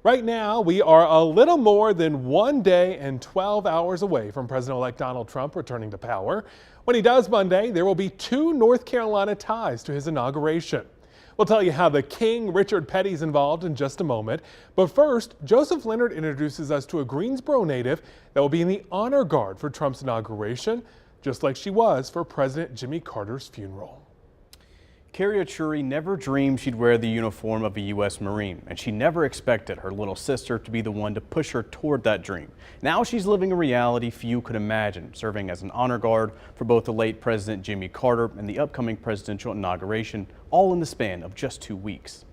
Right now, we are a little more than 1 day and 12 hours away from President-elect Donald Trump returning to power. When he does Monday, there will be 2 North Carolina ties to his inauguration. We'll tell you how the King, Richard Petty, is involved in just a moment. But first, Joseph Leonard introduces us to a Greensboro native that will be in the honor guard for Trump's inauguration, just like she was for President Jimmy Carter's funeral. Carrie Achuri never dreamed she'd wear the uniform of a U.S. Marine, and she never expected her little sister to be the one to push her toward that dream. Now she's living a reality few could imagine, serving as an honor guard for both the late President Jimmy Carter and the upcoming presidential inauguration, all in the span of just 2 weeks.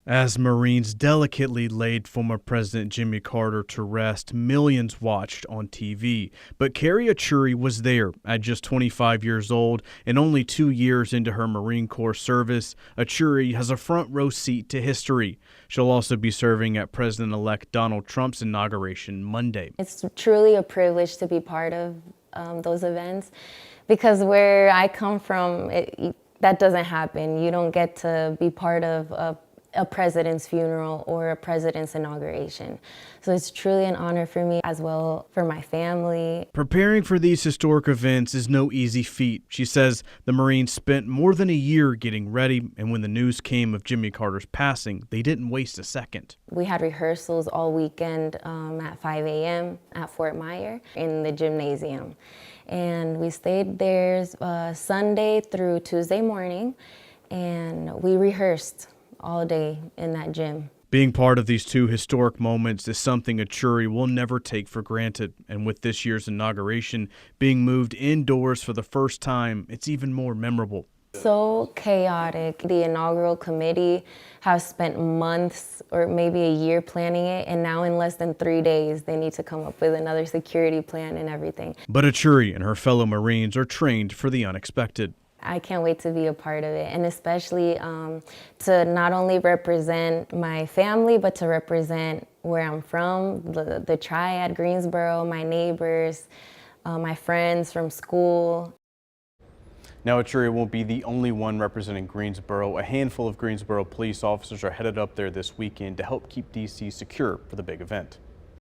As Marines delicately laid former President Jimmy Carter to rest, millions watched on TV. But Carrie Achuri was there at just 25 years old, and only 2 years into her Marine Corps service, Achuri has a front row seat to history. She'll also be serving at President-elect Donald Trump's inauguration Monday. It's truly a privilege to be part of those events, because where I come from, that doesn't happen. You don't get to be part of a president's funeral or a president's inauguration. So it's truly an honor for me, as well for my family. Preparing for these historic events is no easy feat. She says the Marines spent more than a year getting ready, and when the news came of Jimmy Carter's passing, they didn't waste a second. We had rehearsals all weekend at 5 a.m. at Fort Myer in the gymnasium. And we stayed there Sunday through Tuesday morning, and we rehearsed all day in that gym. Being part of these 2 historic moments is something Achuri will never take for granted. And with this year's inauguration being moved indoors for the first time, it's even more memorable. So chaotic. The inaugural committee has spent months or maybe a year planning it, and now in less than 3 days they need to come up with another security plan and everything. But Achuri and her fellow Marines are trained for the unexpected. I can't wait to be a part of it, and especially to not only represent my family, but to represent where I'm from, the Triad, Greensboro, my neighbors, my friends from school. Now Achuri won't be the only one representing Greensboro. A handful of Greensboro police officers are headed up there this weekend to help keep D.C. secure for the big event.